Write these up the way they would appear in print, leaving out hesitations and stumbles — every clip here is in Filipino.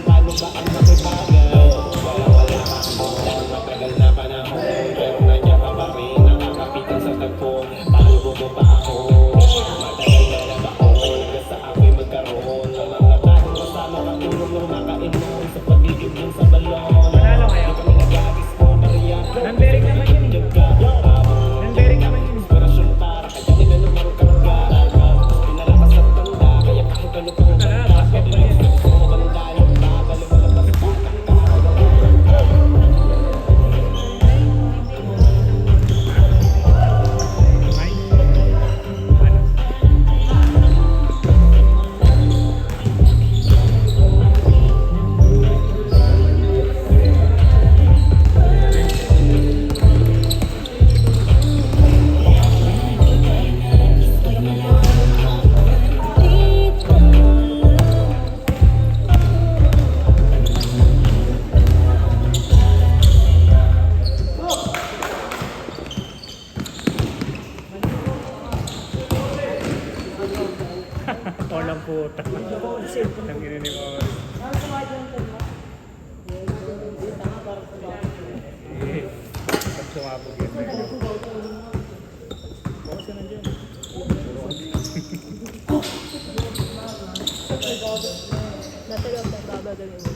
paano ba ang makipagaw? Wala ka lang matagal na panahon, pero nandiyan ka pa rin, nakakapitan sa tagpo. Paano mo pa ako? Matagal na lang ako, basta ako'y magkaroon ng mga tagong kasama katulong ng makainom sa pagiging din sa balon. Manalo kayo? Di kami nag-agis ko, Maria. Nambering naman yun. Nambering naman yun. Inspirasyon para kaya nila naman karga. Pinalakas at tanda, kaya kahit ano pang tanda. Basketball yan. Gusto mo banda yung babalo malabas pa. Ay. Ano? Walang puta. Ang ina ni Mama. Eh, pag sumabog yun. Bawas ka na dyan. Natulog na babagaling mo.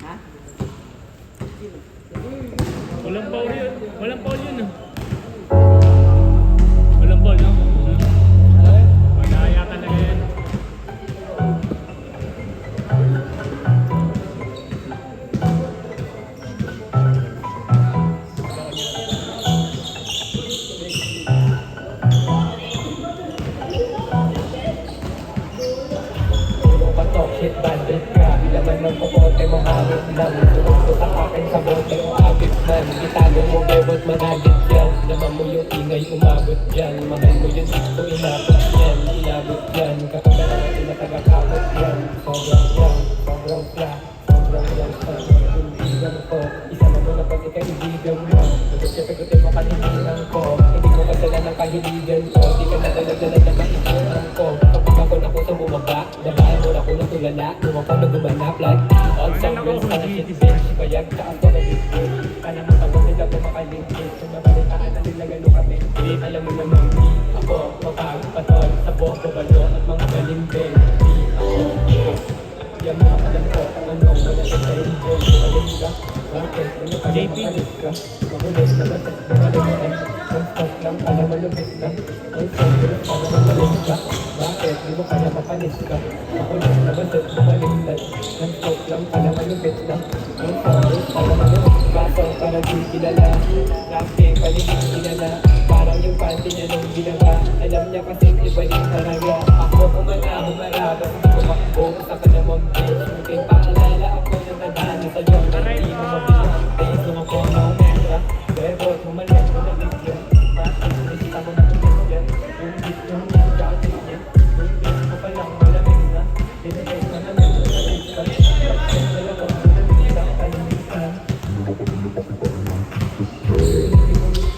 Ah. Walang foul yun. Walang foul yun. Walang foul yun. Madaya talaga yan. Patok, shit, bandit ka. Laman ng popote mo hangin lang. Sumunod sa akin sa bote mo abit man. Itago mo bebot managit yan. Laman mo yung ingay umabot dyan. Mahal mo yung dito inabot yan. Inabot yan. Kapag natin na tagakabot yan. Sobrang yan, sobrang flat. Sobrang yan sa kaibigan ko. Isama mo na pag ikaibigan mo. Nagkipigutin mo kalimutan ko. Hindi mo kasala ng kahiligan ko. Di ka nadala-dala na maikiran ko. Kapag ako na ko sa bumaba, nabahan mo na ko ng tulala. Lumako na gumanap like on some girls na shit bitch. Bayag ka ako na bitch. Kala mo tawag nila ko makalingkit. Kung nabalitaan na nila gano'n kami. Hindi alam mo naman di ako mapagpatol sa boko balo at mga balimbing. Di ako yan mo alam ko kung ano wala ka sa inyo. Alam ka, bakit? Ano ka na makalit ka? Makulit na ba't bumalik ka? Constant lang pala malubit ka. Constant lang pala malubit ka. Bakit? Di mo kaya mapanis ka? Makulit na ba't bumalik ka? Constant lang pala malubit ka. Constant lang pala malubit ka. Kaso parang di kilala. Laki paligid kilala. Parang yung panty niya nung ginawa. Alam niya kasi iba yung talaga. Ako humara. Basta kumakbo sa kanamang bitch. Mungkin paalala ako na nagana sa iyo. Hindi mo mabilis. Peso mo ko na umera. Pero bumalik mo na bigyan. Bakit nakita mo na bigyan? Yung beat yung jacket niya. Yung beat mo palang malamig na. Dinigay mo na lang sa lista. Bakit talaga mo na bisa kalimitan?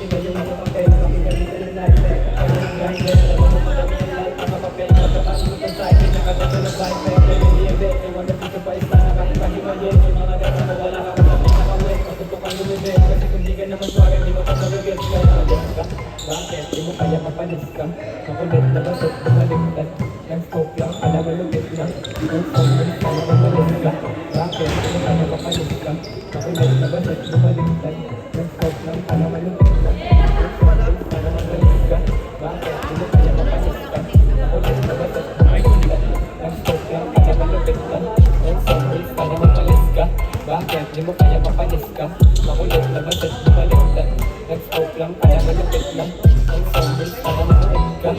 Tingnan yung mga papel. Pakikalitan na natin. Parang grinder. Alam mo marami ang lahat. Mga papel. Kapag mo sa akin. Nakaganda na wifi. Kaya hindi ebe. Ewan na dito pa isa. Nakakahimayin. Yung mga gata mo wala ka pa. Nakawin. Patutukan lumibig. Kasi kung di ka naman swag. Hindi mo pa nabigil. Kaya malis ka. Bakit? Di mo kaya mapalis ka. Makulit na basit. Bumaliktad. Ang scope lang. Alam mo lupit na. Ang scope lang. Alam mo malis ka. Bakit? Di mo kaya mapalis ka. Makulit na basit. Bumaliktad. Ang scope lang. Alam mo lupit na. Ang scope lang. Alam mo malis ka. Bakit? Di mo kaya mapalis ka. Makulit na basit. Bumaliktad. Ang scope lang. Alam mo lupit na. Ang scope lang. Alam mo malis ka. Bakit? Di mo kaya mapalis ka. Makulit na basit. Bumaliktad. Ang scope lang. Alam mo lupit na. Ang scope lang. Alam mo malis ka.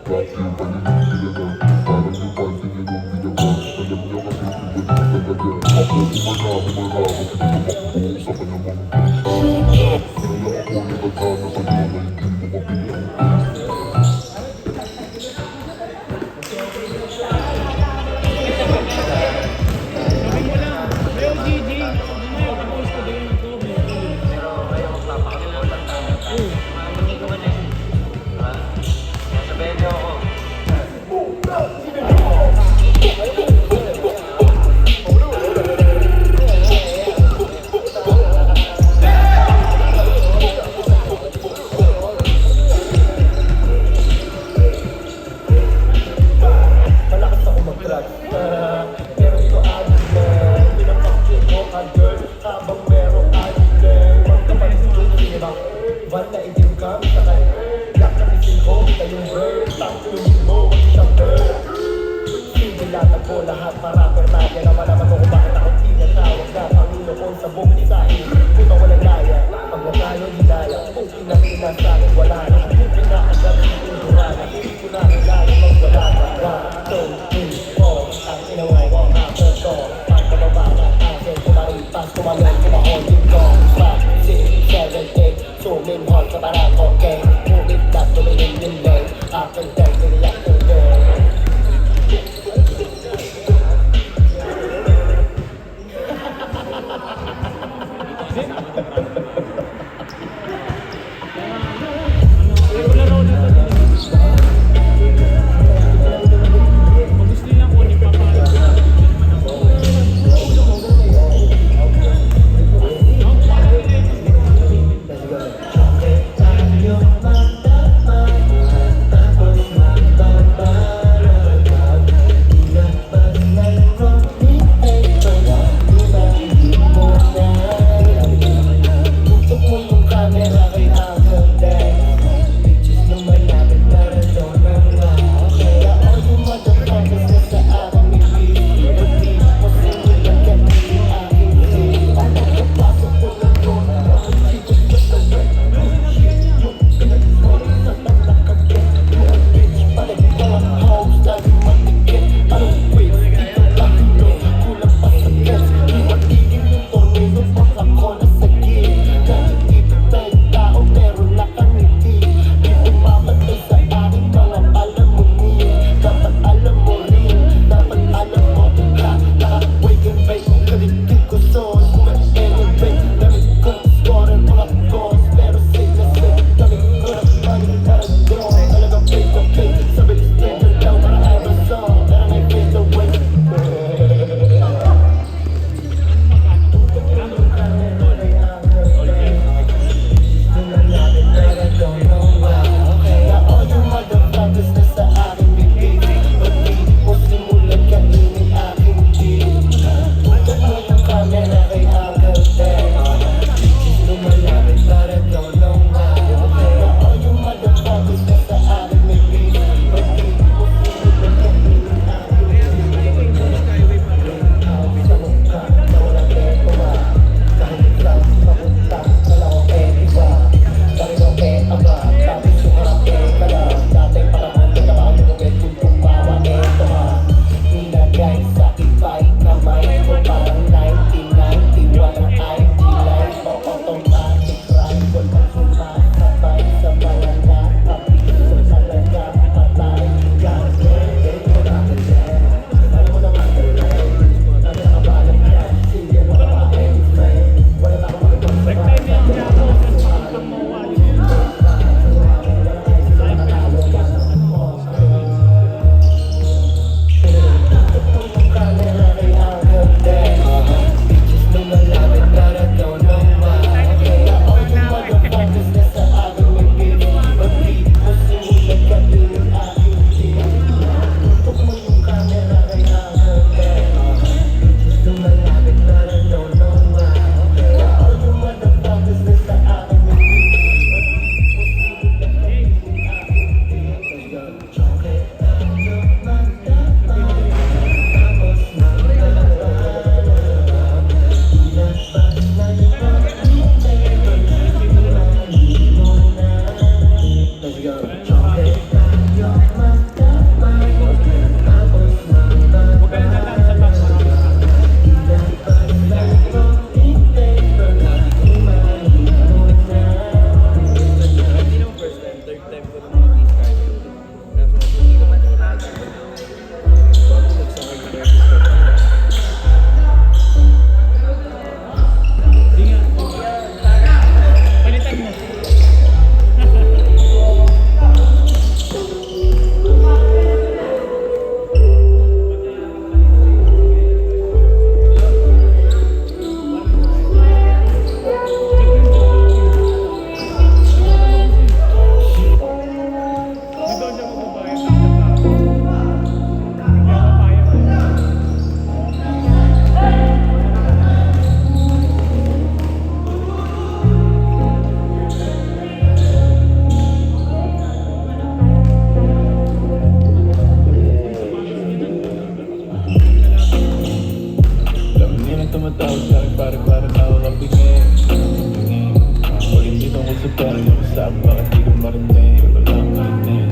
Bakit yung paninigil na parang yung panty niya nung ginawa. Alam niya kasi iba din talaga. Ako humana, kasi tumakbo sa kanyang mga bitch. Kaya ako nagagana sa iyo na hindi mo mabili ang bitch. Sabi mo lang. Yo, GG. Mamaya pa-post ko din ito. Pero kayo magpapakabot lang tayo. Hindi ko man eh. Sabihin niyo ako. ka girl, habang meron alin magkapalit yung sira van na itim kami sa kayo yak na pisin ko, kayong bird taklumin mo, wag siyang bird sinilatan ko lahat marapper natin naman naman kung bakit ako tinatawag na Panginoon sa buong lisahin puto walang laya, pag na tayo hinaya kung pinakina sa akin wala na kung pinakagat yung indurana hindi ko na kailangan magwala na 1, 2, 3, 4 ang inawawa nga ko pagkababa ng akin kumaripas kumalon kumahontin ko 5, 6, 7, 8 suminhon sa parang okay ngunit na tumingin yung lane akin din tiniyak yung lane Regular road dito din. Kung gusto nilang kunin pa para tumatawag sa akin parang nakakapingin. Pag hindi tungkol sa pera yung kasama, bakit di ko marinig? Wala lang marinig.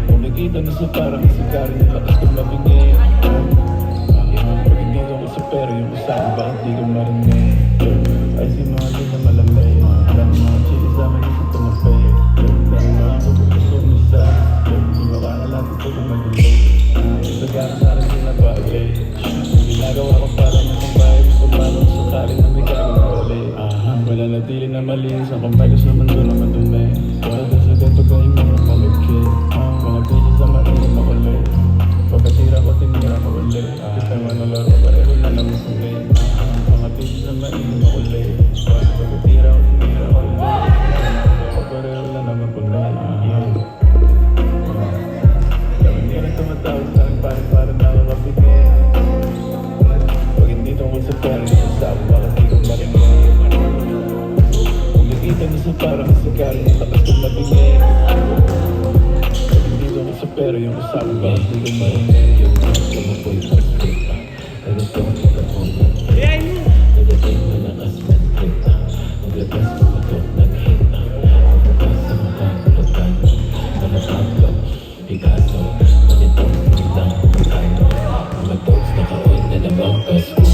Kumikita na sa parang isikarin yung lakas kong mabingin. Pag hindi tungkol sa pera yung kasama, bakit di ko marinig? Ay si mga di na malamay. Alam mo mga chili sa amin isa tumapay. Dahil mga kapupusok mo sa di ba ka nalang ito kung magulo. Sagana sa akin sila bagay. Ginagawa ko para matambay. Kumalong sakali na may gagawali. Wala na tili na malinis ang kumpay ko sa mundo na madumi. Wala na sa ganito kahinga ng malagkit. Mga pili sa mainit makulit. Pagkatira ko tinira ko ulit. Kita nga nalaro pareho na lang masumi. Mga pili sa mainit makulit. Pagkatira ko tinira ko ulit. Pareho na lang makulit. Kami nga rin tumatawag sa akin parang nakakapigil. Pag hindi tungkol sa pera yung sabi bakit di ko marinig. Kumikita na sa parang sigari yung lakas kong mabingin. Pag hindi tungkol sa pera yung sabi bakit di ko marinig. Iyayin mo! Nagating na nakasman kita. Nagatas ko ito naghita. Nagatas sa mga kulatan. Nanataplo, Picasso. Manitong lang tayo. Mga dogs nakaon na nabangkas.